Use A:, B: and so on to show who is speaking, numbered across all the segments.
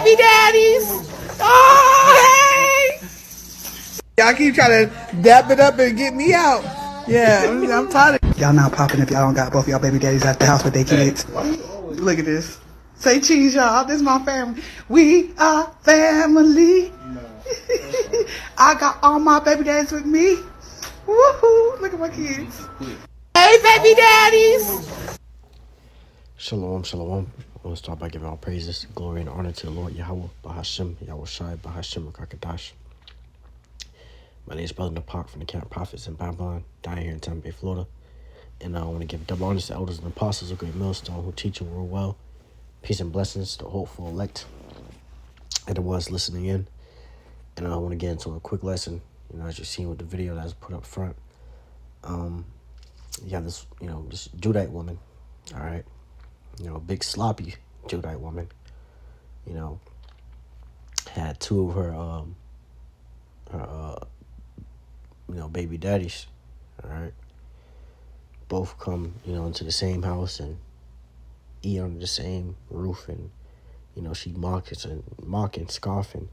A: baby daddies. Oh, hey. Y'all keep trying to dap it up and get me out. Yeah, I'm tired of y'all not popping if y'all don't got both y'all baby daddies at the house with their kids. Look at this. Say cheese, y'all. This is my family. We are family. I got all my baby daddies with me. Woohoo! Look at my kids. Hey, baby daddies.
B: Shalom, shalom. I want to start by giving all praises, glory, and honor to the Lord Yahweh, Bahashim, Yahweh Shai, Bahashim, Rakadash. My name is Brother Napak from the Camp Prophets in Babylon, down here in Tampa Bay, Florida. And I want to give double honors to elders and apostles of Great Millstone who teach and rule well. Peace and blessings to hopeful elect and the ones listening in. And I want to get into a quick lesson, as you've seen with the video that's put up front. You have this, this Judite woman, all right? Big sloppy Judite woman, had two of her baby daddies, all right? Both come, into the same house and eat under the same roof, and, she mock and scoff and,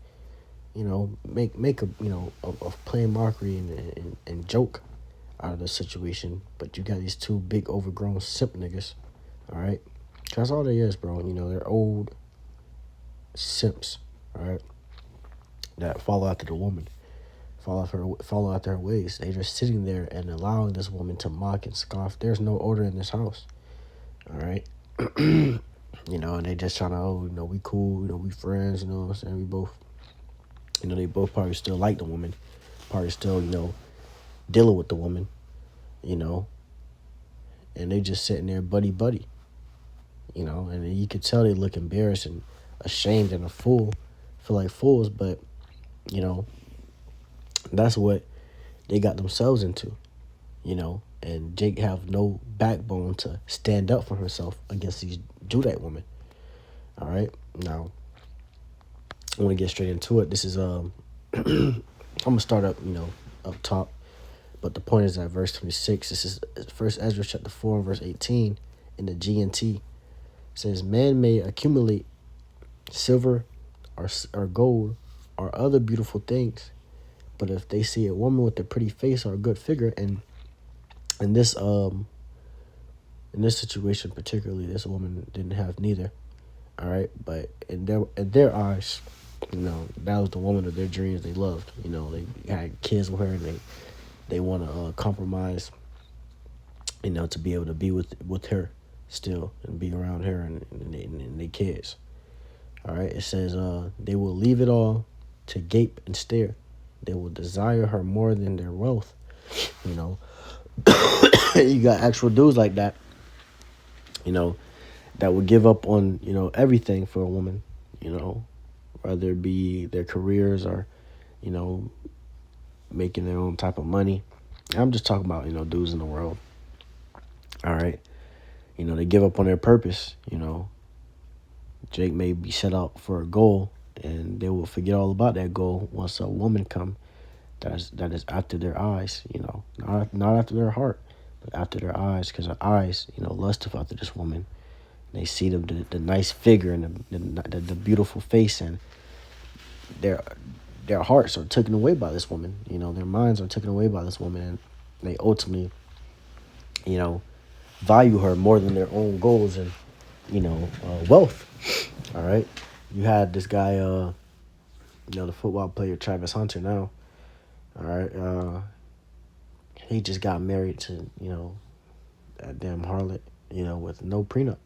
B: make a plain mockery and joke out of the situation. But you got these two big overgrown simp niggas, all right? That's all they is, bro. They're old simps, all right, that follow after the woman, follow after her ways. They just sitting there and allowing this woman to mock and scoff. There's no order in this house, all right? And they just trying to, we cool, we friends, what I'm saying? We both, they both probably still like the woman, probably still, dealing with the woman, and they just sitting there buddy, and you could tell they look embarrassed and ashamed and feel like fools, but, that's what they got themselves into, and Jake have no backbone to stand up for himself against these Judite women, all right? Now, I want to get straight into it. This is, I'm going to start up, up top, but the point is at verse 26. This is 1 Ezra chapter 4, verse 18 in the GNT. It says, man may accumulate silver or gold or other beautiful things, but if they see a woman with a pretty face or a good figure, and in this situation particularly, this woman didn't have neither, all right? But in their eyes, that was the woman of their dreams. They loved, they had kids with her, and they want to compromise, to be able to be with her still and be around her and their kids. All right, it says they will leave it all to gape and stare. They will desire her more than their wealth. You got actual dudes like that, that would give up on, everything for a woman, whether it be their careers or, making their own type of money. I'm just talking about, dudes in the world. All right. They give up on their purpose, Jake may be set out for a goal, and they will forget all about that goal once a woman come that is after their eyes, not after their heart, but after their eyes, because their eyes, lust after this woman. They see the nice figure and the beautiful face, and their hearts are taken away by this woman. Their minds are taken away by this woman, and they ultimately, value her more than their own goals and, wealth. All right. You had this guy, the football player Travis Hunter now. All right. He just got married to, that damn harlot, with no prenup,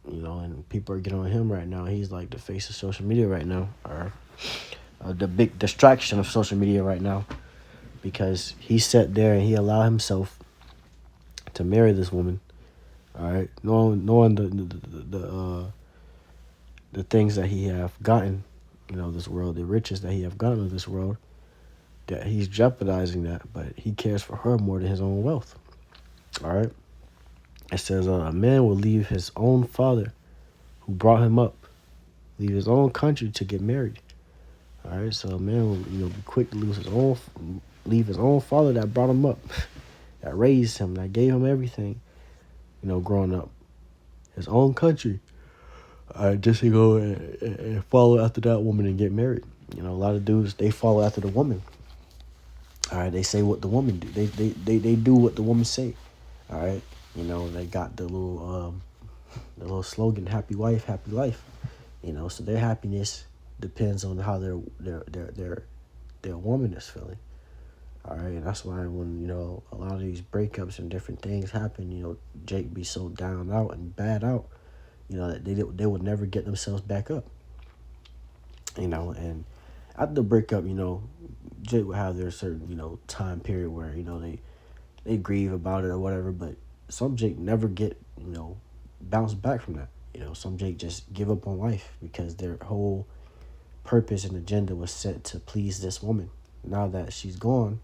B: and people are getting on him right now. He's like the face of social media right now, or the big distraction of social media right now, because he sat there and he allowed himself to marry this woman. All right, knowing the things that he have gotten, this world, the riches that he have gotten of this world, that he's jeopardizing that, but he cares for her more than his own wealth. All right, it says a man will leave his own father who brought him up, leave his own country to get married. All right, so a man will be quick to leave his own father that brought him up, that raised him, that gave him everything, growing up, his own country. just to go and follow after that woman and get married. You know, a lot of dudes, they follow after the woman. All right, they say what the woman do. They do what the woman say. All right, you know, they got the little slogan, "Happy wife, happy life." You know, so their happiness depends on how their woman is feeling. All right, and that's why when, you know, a lot of these breakups and different things happen, you know, Jake be so down out and bad out, you know, that they would never get themselves back up. You know, and after the breakup, you know, Jake would have their certain, you know, time period where, you know, they grieve about it or whatever, but some Jake never get, you know, bounce back from that. You know, some Jake just give up on life because their whole purpose and agenda was set to please this woman. Now that she's gone,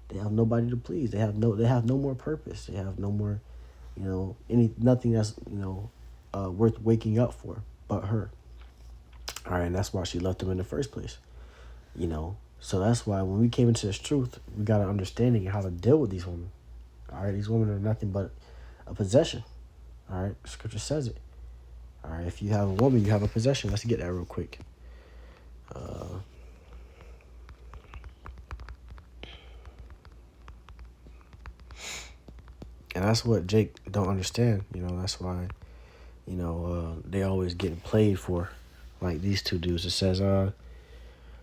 B: they have nobody to please. They have no more purpose. They have no more, you know, nothing that's, you know, worth waking up for but her. All right, and that's why she left them in the first place. You know, so that's why when we came into this truth, we got an understanding of how to deal with these women. All right, these women are nothing but a possession. All right, scripture says it. All right, if you have a woman, you have a possession. Let's get that real quick. And that's what Jake don't understand. You know, that's why, you know, they always getting played for, like these two dudes. It says,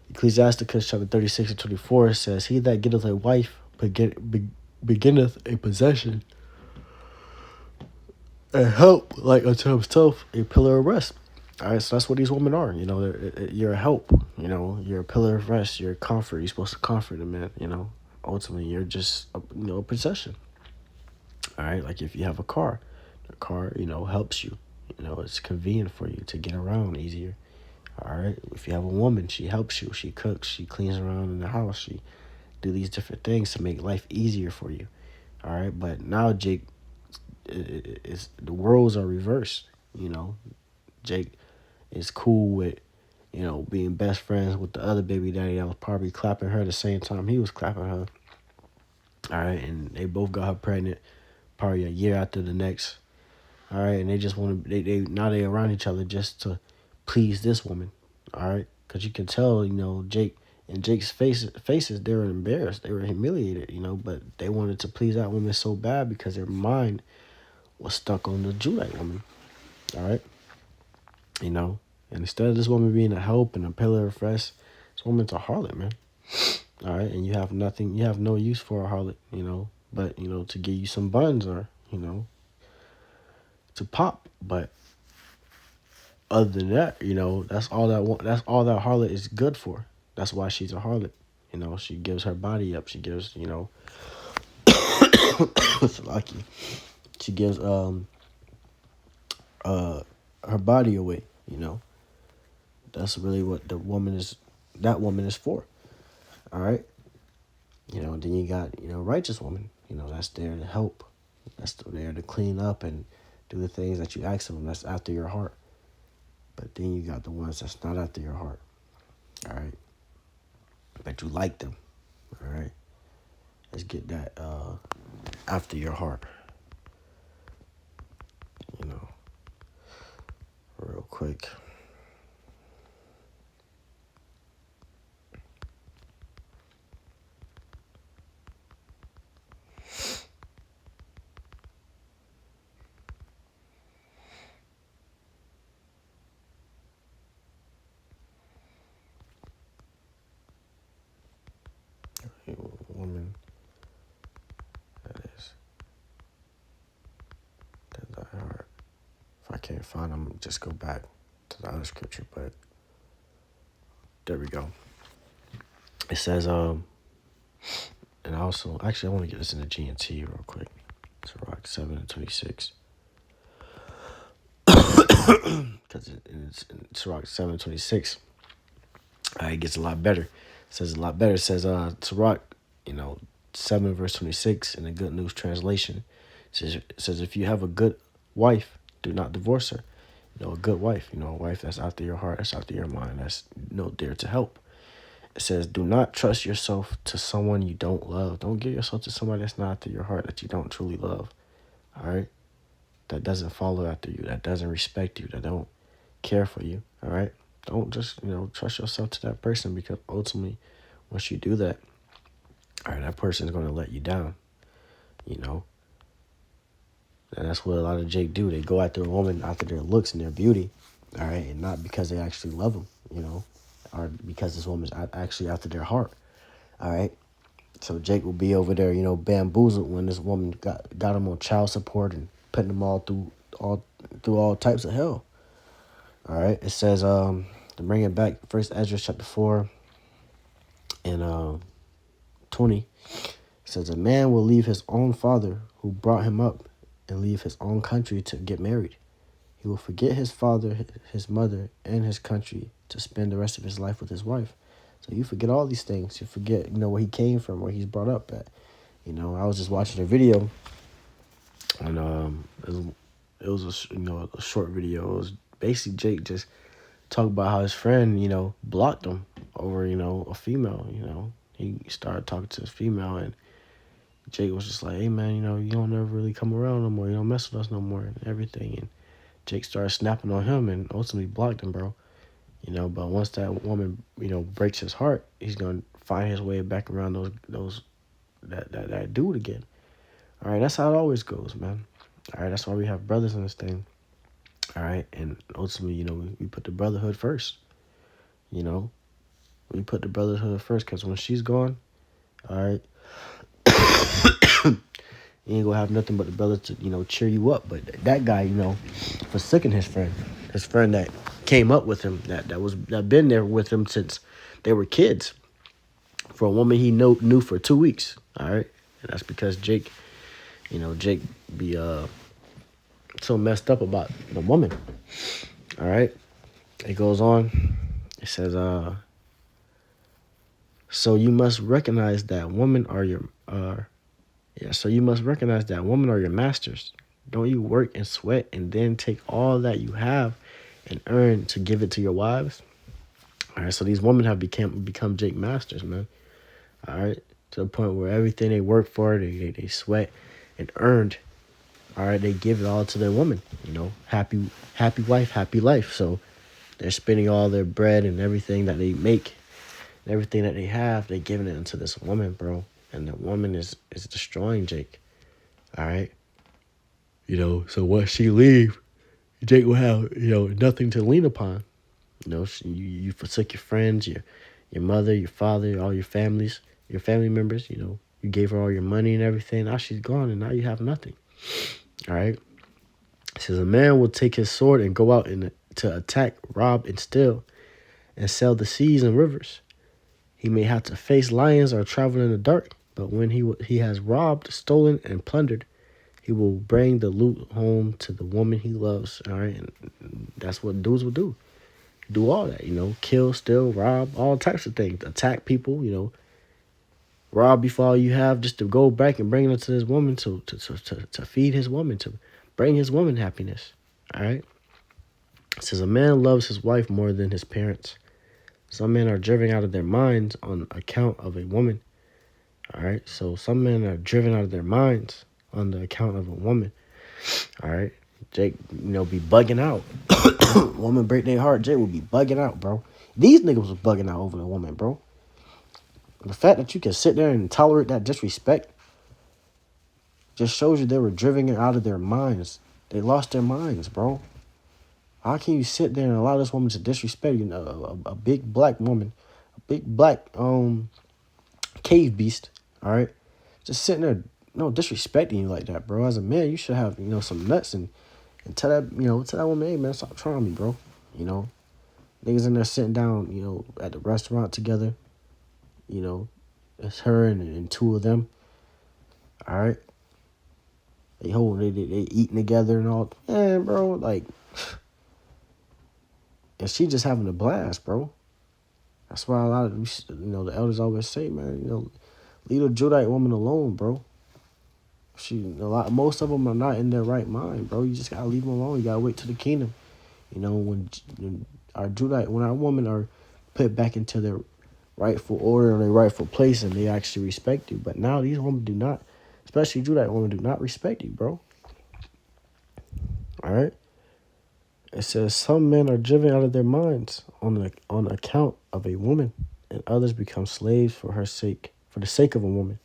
B: Ecclesiasticus chapter 36 and 24 says, "He that getteth a wife beginneth a possession, and help like unto himself a pillar of rest." All right, so that's what these women are. You know, you're a help. You know, you're a pillar of rest. You're a comfort. You're supposed to comfort a man. You know, ultimately, you're just a possession. All right, like if you have a car, the car, you know, helps you. You know, it's convenient for you to get around easier. All right, if you have a woman, she helps you. She cooks. She cleans around in the house. She do these different things to make life easier for you. All right, but now Jake, is the roles are reversed. You know, Jake is cool with, you know, being best friends with the other baby daddy that was probably clapping her the same time he was clapping her. All right, and they both got her pregnant probably a year after the next. All right, and they just want to they now they around each other just to please this woman. All right, because you can tell, you know, Jake and Jake's faces, they were embarrassed, they were humiliated, you know, but they wanted to please that woman so bad because their mind was stuck on the Judite woman. All right, you know, and instead of this woman being a help and a pillar of rest, this woman's a harlot, man. All right, and you have nothing, you have no use for a harlot, you know, but, you know, to give you some buns or, you know, to pop. But other than that, you know, that's all that harlot is good for. That's why she's a harlot. You know, she gives her body up. She gives, you know, it's lucky. She gives her body away, you know. That's really what that woman is for. All right? You know, then you got, you know, righteous woman, you know, that's there to help. That's there to clean up and do the things that you ask them. That's after your heart. But then you got the ones that's not after your heart. All right? But you like them. All right? Let's get that after your heart. You know, real quick. Woman that is that thy heart. If I can't find them, just go back to the other scripture. But there we go. It says, and also, actually, I want to get this in the GNT real quick. It's Rock 7 and 26. Because it's Rock 7 and 26. It gets a lot better. It says a lot better. It says, Sirach, you know, 7 verse 26 in the Good News translation. It says, if you have a good wife, do not divorce her. You know, a good wife, you know, a wife that's after your heart, that's after your mind, that's, you know, there to help. It says, do not trust yourself to someone you don't love. Don't give yourself to somebody that's not after your heart, that you don't truly love. All right? That doesn't follow after you, that doesn't respect you, that don't care for you. All right. Don't just, trust yourself to that person, because ultimately, once you do that, all right, that person's going to let you down, And that's what a lot of Jake do. They go after a woman after their looks and their beauty, all right, and not because they actually love them, or because this woman's actually after their heart, all right. So Jake will be over there, bamboozled when this woman got him on child support and putting him all types of hell. All right. It says, to bring it back, First Ezra chapter 4 and 20, it says, a man will leave his own father who brought him up and leave his own country to get married. He will forget his father, his mother, and his country to spend the rest of his life with his wife. So you forget all these things. You forget, where he came from, where he's brought up at. I was just watching a video, and it was a short video. It was basically Jake just talking about how his friend, blocked him over, a female. He started talking to his female, and Jake was just like, hey, man, you don't ever really come around no more. You don't mess with us no more and everything. And Jake started snapping on him and ultimately blocked him, bro. But once that woman, breaks his heart, he's going to find his way back around that dude again. All right, that's how it always goes, man. All right, that's why we have brothers in this thing. All right, and ultimately, we put the brotherhood first. We put the brotherhood first, because when she's gone, all right, you ain't gonna have nothing but the brother to, cheer you up. But that guy, forsaken his friend that came up with him, that been there with him since they were kids, for a woman he knew for 2 weeks. All right, and that's because Jake be so messed up about the woman. All right, it goes on. It says, so you must recognize that women are your masters. Don't you work and sweat and then take all that you have and earn to give it to your wives? All right, so these women have become Jake masters, man. All right, to the point where everything they work for, they sweat and earned, all right, they give it all to their woman. Happy wife, happy life. So they're spending all their bread and everything that they make, and everything that they have, they're giving it into this woman, bro. And the woman is destroying Jake. All right. So once she leave, Jake will have, nothing to lean upon. You forsook your friends, your mother, your father, all your family members. You gave her all your money and everything. Now she's gone, and now you have nothing. All right. It says, a man will take his sword and go out to attack, rob, and steal, and sell the seas and rivers. He may have to face lions or travel in the dark, but when he has robbed, stolen, and plundered, he will bring the loot home to the woman he loves. All right, and that's what dudes will do. Do all that, kill, steal, rob, all types of things. Attack people, rob before all you have, just to go back and bring it to this woman to feed his woman, to bring his woman happiness. All right. It says, a man loves his wife more than his parents. Some men are driven out of their minds on account of a woman. All right. So some men are driven out of their minds on the account of a woman. All right. Jake, be bugging out. Woman break their heart, Jake will be bugging out, bro. These niggas was bugging out over the woman, bro. The fact that you can sit there and tolerate that disrespect just shows you they were driven out of their minds. They lost their minds, bro. How can you sit there and allow this woman to disrespect you? A big black woman, a big black cave beast, all right? Just sitting there, disrespecting you like that, bro. As a man, you should have, some nuts and tell that woman, hey, man, stop trying me, bro. Niggas in there sitting down, at the restaurant together. It's her and two of them. All right. They eating together and all. Man, bro, like, and she just having a blast, bro. That's why a lot of, the elders always say, man, leave a Judite woman alone, bro. Most of them are not in their right mind, bro. You just gotta leave them alone. You gotta wait till the kingdom. When our women are put back into their rightful order and their rightful place, and they actually respect you. But now these women do not, especially Judite women, do not respect you, bro. All right. It says some men are driven out of their minds on account of a woman, and others become slaves for her sake, for the sake of a woman.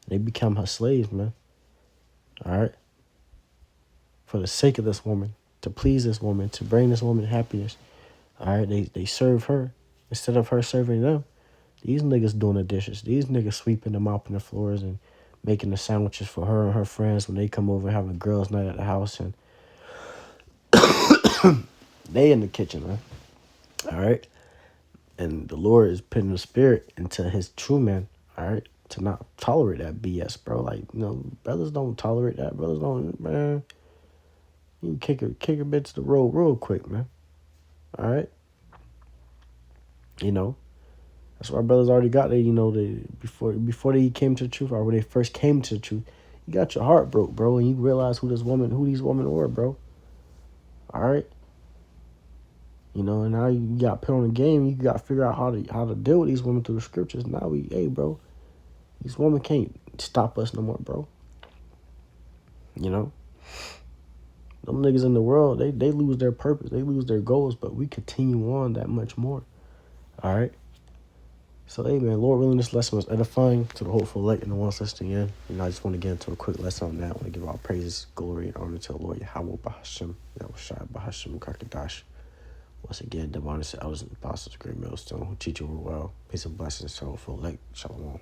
B: They become her slaves, man. All right? For the sake of this woman, to please this woman, to bring this woman happiness. All right? They serve her instead of her serving them. These niggas doing the dishes. These niggas sweeping them mopping the floors and making the sandwiches for her and her friends when they come over and have a girls' night at the house. And they in the kitchen, man. All right? And the Lord is putting the spirit into his true men, all right, to not tolerate that BS, bro. Like, brothers don't tolerate that. Brothers don't, man. You kick a bitch to the road real quick, man. All right? That's why brothers already got there, before they came to the truth, or when they first came to the truth, you got your heart broke, bro, and you realize who these women were, bro. All right? And now you got put on the game. You got to figure out how to deal with these women through the scriptures. Now bro, these women can't stop us no more, bro. Them niggas in the world, they lose their purpose. They lose their goals, but we continue on that much more. All right? So, hey, man, Lord willing, this lesson was edifying to the hopeful elect and the ones listening in. I just want to get into a quick lesson on that. I want to give all praises, glory, and honor to the Lord Yahweh Bahasham, Yahushua Bahasham Kakadash. Once again, divine elders and apostles, great millstone, who teach you well. Peace and blessings to the hopeful elect. Shalom.